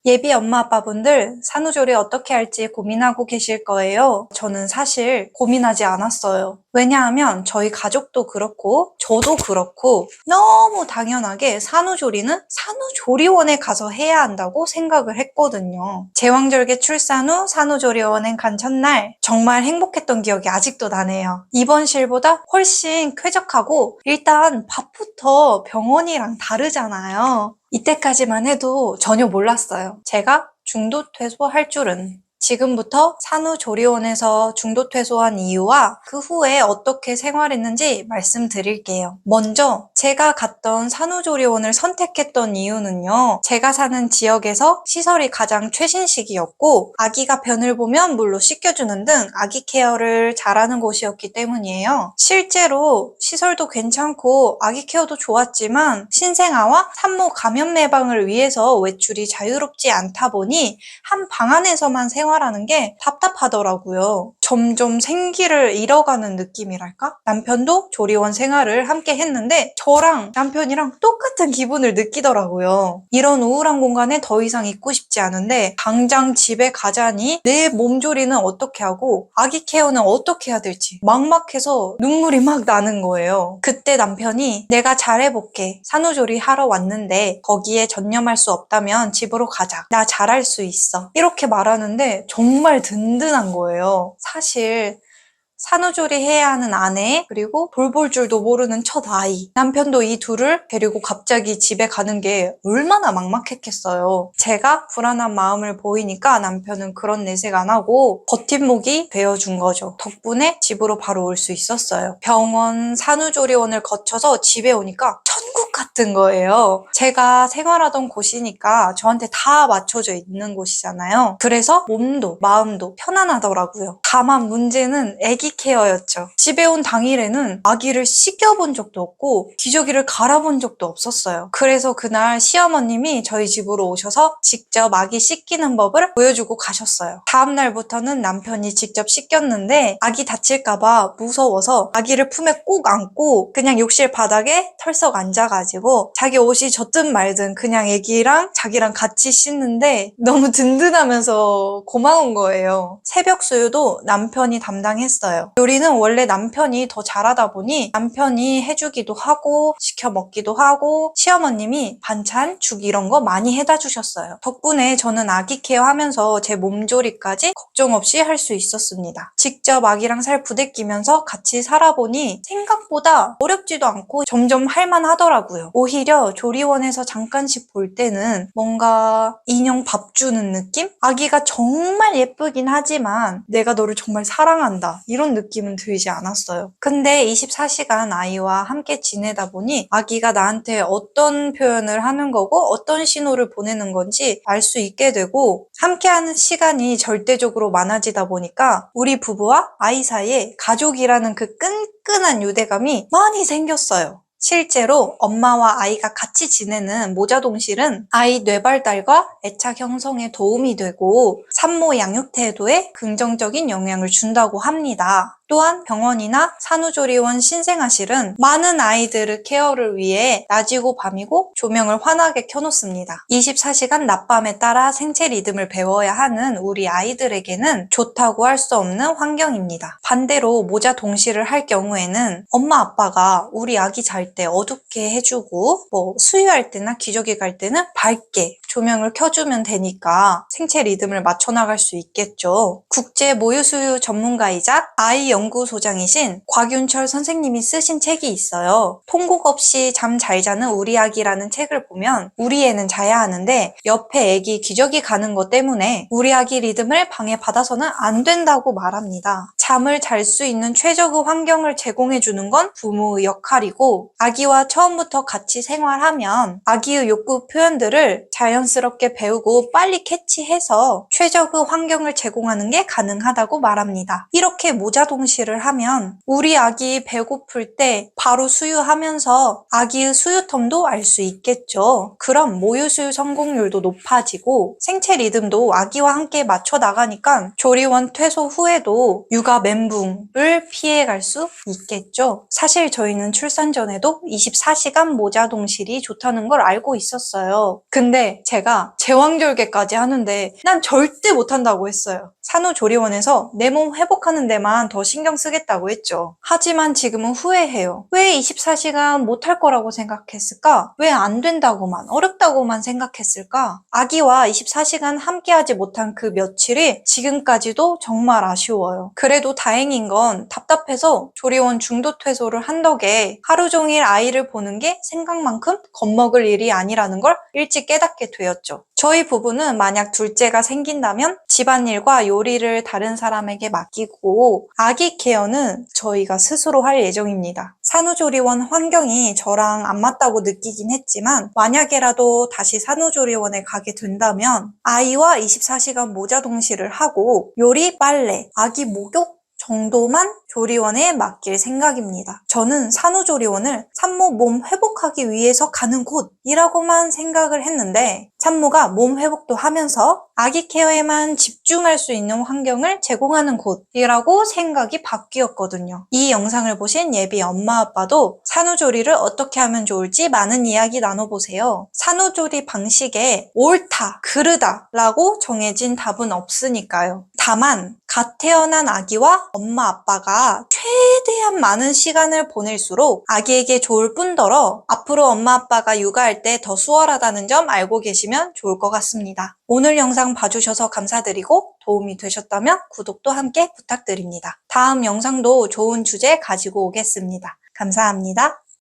예비 엄마 아빠분들 산후조리 어떻게 할지 고민하고 계실 거예요. 저는 사실 고민하지 않았어요. 왜냐하면 저희 가족도 그렇고 저도 그렇고 너무 당연하게 산후조리는 산후조리원에 가서 해야 한다고 생각을 했거든요. 제왕절개 출산 후 산후조리원에 간 첫날 정말 행복했던 기억이 아직도 나네요. 입원실보다 훨씬 쾌적하고 일단 밥부터 병원이랑 다르잖아요. 이때까지만 해도 전혀 몰랐어요. 제가 중도퇴소할 줄은. 지금부터 산후조리원에서 중도퇴소한 이유와 그 후에 어떻게 생활했는지 말씀드릴게요. 먼저 제가 갔던 산후조리원을 선택했던 이유는요. 제가 사는 지역에서 시설이 가장 최신식이었고 아기가 변을 보면 물로 씻겨주는 등 아기 케어를 잘하는 곳이었기 때문이에요. 실제로 시설도 괜찮고 아기 케어도 좋았지만 신생아와 산모 감염 예방을 위해서 외출이 자유롭지 않다 보니 한 방 안에서만 생활하는 게 답답하더라고요. 점점 생기를 잃어가는 느낌이랄까? 남편도 조리원 생활을 함께 했는데 저랑 남편이랑 똑같은 기분을 느끼더라고요. 이런 우울한 공간에 더 이상 있고 싶지 않은데 당장 집에 가자니 내 몸조리는 어떻게 하고 아기 케어는 어떻게 해야 될지 막막해서 눈물이 막 나는 거예요. 그때 남편이 내가 잘해볼게. 산후조리 하러 왔는데 거기에 전념할 수 없다면 집으로 가자. 나 잘할 수 있어. 이렇게 말하는데 정말 든든한 거예요. 사실 산후조리 해야 하는 아내, 그리고 돌볼 줄도 모르는 첫 아이. 남편도 이 둘을 데리고 갑자기 집에 가는 게 얼마나 막막했겠어요. 제가 불안한 마음을 보이니까 남편은 그런 내색 안 하고 버팀목이 되어준 거죠. 덕분에 집으로 바로 올 수 있었어요. 병원, 산후조리원을 거쳐서 집에 오니까 천국 같은 거예요. 제가 생활하던 곳이니까 저한테 다 맞춰져 있는 곳이잖아요. 그래서 몸도 마음도 편안하더라고요. 다만 문제는 아기 케어였죠. 집에 온 당일에는 아기를 씻겨본 적도 없고 기저귀를 갈아본 적도 없었어요. 그래서 그날 시어머님이 저희 집으로 오셔서 직접 아기 씻기는 법을 보여주고 가셨어요. 다음 날부터는 남편이 직접 씻겼는데 아기 다칠까봐 무서워서 아기를 품에 꼭 안고 그냥 욕실 바닥에 털썩 앉아가지고 자기 옷이 젖든 말든 그냥 아기랑 자기랑 같이 씻는데 너무 든든하면서 고마운 거예요. 새벽 수유도 남편이 담당했어요. 요리는 원래 남편이 더 잘하다 보니 남편이 해주기도 하고 시켜 먹기도 하고 시어머님이 반찬, 죽 이런 거 많이 해다 주셨어요. 덕분에 저는 아기 케어하면서 제 몸조리까지 걱정 없이 할 수 있었습니다. 직접 아기랑 살 부대끼면서 같이 살아보니 생각보다 어렵지도 않고 점점 할만하더라고요. 오히려 조리원에서 잠깐씩 볼 때는 뭔가 인형 밥 주는 느낌? 아기가 정말 예쁘긴 하지만 내가 너를 정말 사랑한다 이런 느낌은 들지 않았어요. 근데 24시간 아이와 함께 지내다 보니 아기가 나한테 어떤 표현을 하는 거고 어떤 신호를 보내는 건지 알 수 있게 되고 함께하는 시간이 절대적으로 많아지다 보니까 우리 부부와 아이 사이에 가족이라는 그 끈끈한 유대감이 많이 생겼어요. 실제로 엄마와 아이가 같이 지내는 모자동실은 아이 뇌발달과 애착 형성에 도움이 되고 산모 양육 태도에 긍정적인 영향을 준다고 합니다. 또한 병원이나 산후조리원 신생아실은 많은 아이들의 케어를 위해 낮이고 밤이고 조명을 환하게 켜놓습니다. 24시간 낮밤에 따라 생체 리듬을 배워야 하는 우리 아이들에게는 좋다고 할 수 없는 환경입니다. 반대로 모자 동실을 할 경우에는 엄마 아빠가 우리 아기 잘 때 어둡게 해주고 수유할 때나 기저귀 갈 때는 밝게 조명을 켜주면 되니까 생체 리듬을 맞춰 나갈 수 있겠죠. 국제 모유수유 전문가이자 아이 연구소장이신 곽윤철 선생님이 쓰신 책이 있어요. 통곡 없이 잠 잘 자는 우리 아기라는 책을 보면 우리 애는 자야 하는데 옆에 애기 기저귀 가는 것 때문에 우리 아기 리듬을 방해받아서는 안 된다고 말합니다. 잠을 잘 수 있는 최적의 환경을 제공해주는 건 부모의 역할이고 아기와 처음부터 같이 생활하면 아기의 욕구 표현들을 자연스럽게 배우고 빨리 캐치해서 최적의 환경을 제공하는 게 가능하다고 말합니다. 이렇게 모자동실을 하면 우리 아기 배고플 때 바로 수유하면서 아기의 수유텀도 알 수 있겠죠. 그럼 모유수유 성공률도 높아지고 생체 리듬도 아기와 함께 맞춰 나가니까 조리원 퇴소 후에도 육아 아기와 멘붕을 피해갈 수 있겠죠. 사실 저희는 출산 전에도 24시간 모자동실이 좋다는 걸 알고 있었어요. 근데 제가 제왕절개까지 하는데 난 절대 못한다고 했어요. 산후조리원에서 내 몸 회복하는 데만 더 신경 쓰겠다고 했죠. 하지만 지금은 후회해요. 왜 24시간 못할 거라고 생각했을까? 왜 안 된다고만, 어렵다고만 생각했을까? 아기와 24시간 함께하지 못한 그 며칠이 지금까지도 정말 아쉬워요. 그래도 다행인 건 답답해서 조리원 중도 퇴소를 한 덕에 하루 종일 아이를 보는 게 생각만큼 겁먹을 일이 아니라는 걸 일찍 깨닫게 되었죠. 저희 부부는 만약 둘째가 생긴다면 집안일과 요리를 다른 사람에게 맡기고 아기 케어는 저희가 스스로 할 예정입니다. 산후조리원 환경이 저랑 안 맞다고 느끼긴 했지만 만약에라도 다시 산후조리원에 가게 된다면 아이와 24시간 모자동실을 하고 요리, 빨래, 아기 목욕 정도만 조리원에 맡길 생각입니다. 저는 산후조리원을 산모 몸 회복하기 위해서 가는 곳이라고만 생각을 했는데 산모가 몸 회복도 하면서 아기 케어에만 집중할 수 있는 환경을 제공하는 곳이라고 생각이 바뀌었거든요. 이 영상을 보신 예비 엄마 아빠도 산후조리를 어떻게 하면 좋을지 많은 이야기 나눠보세요. 산후조리 방식에 옳다, 그르다 라고 정해진 답은 없으니까요. 다만 갓 태어난 아기와 엄마 아빠가 최대한 많은 시간을 보낼수록 아기에게 좋을 뿐더러 앞으로 엄마 아빠가 육아할 때 더 수월하다는 점 알고 계시면 좋을 것 같습니다. 오늘 영상 봐주셔서 감사드리고 도움이 되셨다면 구독도 함께 부탁드립니다. 다음 영상도 좋은 주제 가지고 오겠습니다. 감사합니다.